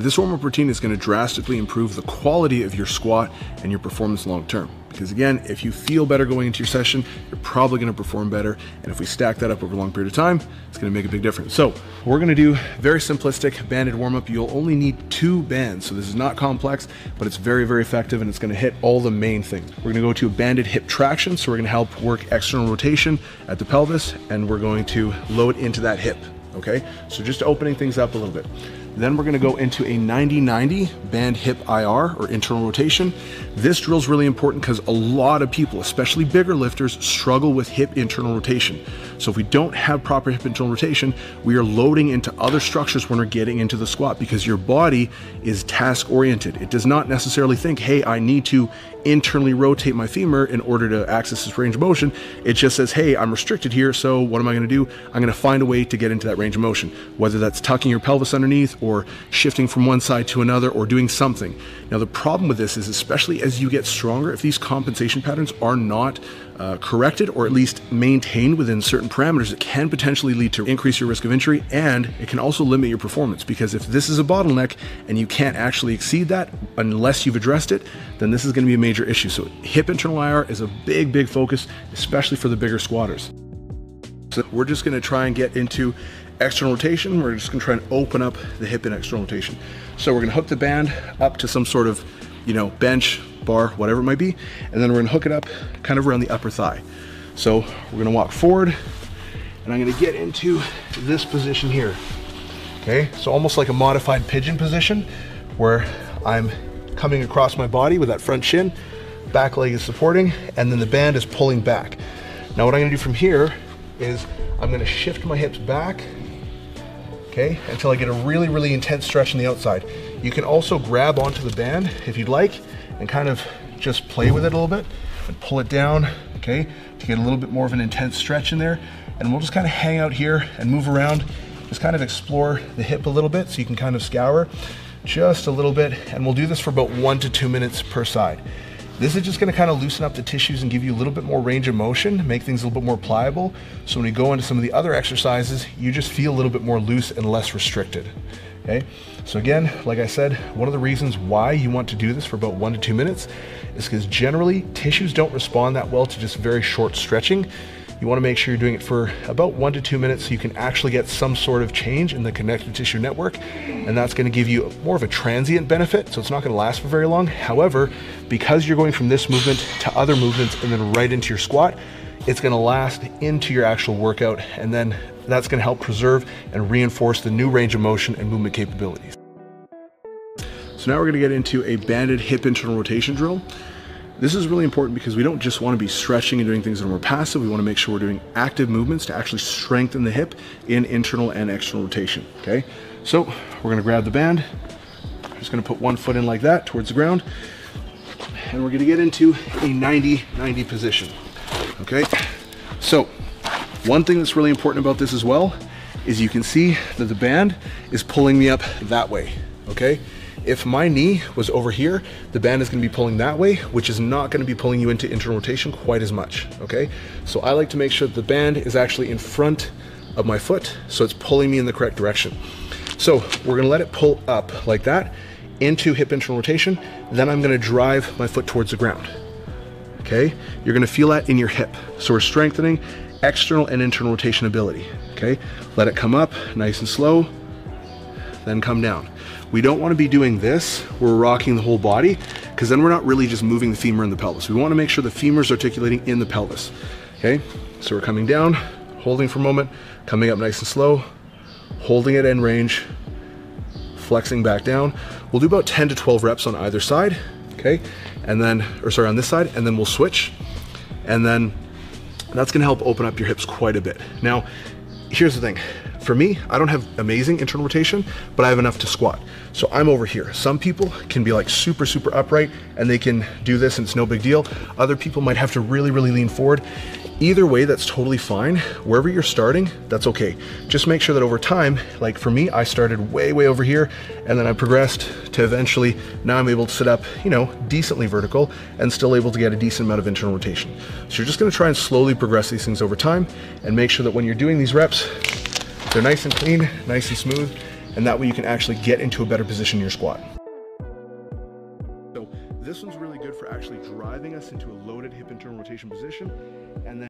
This warm-up routine is going to drastically improve the quality of your squat and your performance long term. Because again, if you feel better going into your session, you're probably going to perform better. And if we stack that up over a long period of time, it's going to make a big difference. So we're going to do very simplistic banded warm-up. You'll only need 2 bands. So this is not complex, but it's very, very effective, and it's going to hit all the main things. We're going to go to a banded hip traction. So we're going to help work external rotation at the pelvis, and we're going to load into that hip. Okay, so just opening things up a little bit. Then we're going to go into a 90-90 band hip IR, or internal rotation. This drill is really important because a lot of people, especially bigger lifters, struggle with hip internal rotation. So if we don't have proper hip internal rotation, we are loading into other structures when we're getting into the squat, because your body is task oriented. It does not necessarily think, hey, I need to internally rotate my femur in order to access this range of motion. It just says, hey, I'm restricted here, so what am I going to do? I'm going to find a way to get into that range of motion, whether that's tucking your pelvis underneath or shifting from one side to another or doing something. Now, the problem with this is, especially as you get stronger, if these compensation patterns are not corrected or at least maintained within certain parameters, it can potentially lead to increase your risk of injury, and it can also limit your performance, because if this is a bottleneck and you can't actually exceed that unless you've addressed it, then this is going to be a major issue. So hip internal IR is a big focus, especially for the bigger squatters. So we're just going to try and get into external rotation. We're just going to try and open up the hip in external rotation. So we're going to hook the band up to some sort of, bench, bar, whatever it might be, and then we're going to hook it up kind of around the upper thigh. So we're going to walk forward, and I'm going to get into this position here. Okay, so almost like a modified pigeon position, where I'm coming across my body with that front shin, back leg is supporting, and then the band is pulling back. Now what I'm going to do from here is I'm going to shift my hips back, okay, until I get a really intense stretch on the outside. You can also grab onto the band if you'd like and kind of just play with it a little bit and pull it down, okay, to get a little bit more of an intense stretch in there. And we'll just kind of hang out here and move around, just kind of explore the hip a little bit, so you can kind of scour just a little bit. And we'll do this for about 1 to 2 minutes per side. This is just going to kind of loosen up the tissues and give you a little bit more range of motion, make things a little bit more pliable. So when we go into some of the other exercises, you just feel a little bit more loose and less restricted. Okay, so again, like I said, one of the reasons why you want to do this for about 1 to 2 minutes is because generally tissues don't respond that well to just very short stretching. You want to make sure you're doing it for about 1 to 2 minutes so you can actually get some sort of change in the connective tissue network, and that's going to give you more of a transient benefit, so it's not going to last for very long. However, because you're going from this movement to other movements and then right into your squat, it's going to last into your actual workout, and then that's going to help preserve and reinforce the new range of motion and movement capabilities. So now we're going to get into a banded hip internal rotation drill. This is really important because we don't just want to be stretching and doing things that are more passive. We want to make sure we're doing active movements to actually strengthen the hip in internal and external rotation. Okay, so we're going to grab the band. I'm just going to put one foot in like that towards the ground, and we're going to get into a 90-90 position. Okay, so one thing that's really important about this as well is you can see that the band is pulling me up that way. Okay, if my knee was over here, the band is going to be pulling that way, which is not going to be pulling you into internal rotation quite as much. Okay, so I like to make sure that the band is actually in front of my foot, so it's pulling me in the correct direction. So we're going to let it pull up like that into hip internal rotation. Then I'm going to drive my foot towards the ground. Okay, you're going to feel that in your hip. So we're strengthening external and internal rotation ability. Okay, let it come up nice and slow, then come down. We don't want to be doing this where we're rocking the whole body, because then we're not really just moving the femur and the pelvis. We want to make sure the femur is articulating in the pelvis. Okay, so we're coming down, holding for a moment, coming up nice and slow, holding it in range, flexing back down. We'll do about 10 to 12 reps on either side. Okay, and then, on this side, and then we'll switch. And then that's going to help open up your hips quite a bit. Now, here's the thing. For me, I don't have amazing internal rotation, but I have enough to squat. So I'm over here. Some people can be like super upright and they can do this and it's no big deal. Other people might have to really lean forward. Either way, that's totally fine. Wherever you're starting, that's okay. Just make sure that over time, like for me, I started way over here, and then I progressed to eventually, now I'm able to sit up, decently vertical and still able to get a decent amount of internal rotation. So you're just gonna try and slowly progress these things over time and make sure that when you're doing these reps, they're nice and clean, nice and smooth, and that way you can actually get into a better position in your squat. So this one's really good for actually driving us into a loaded hip internal rotation position, and then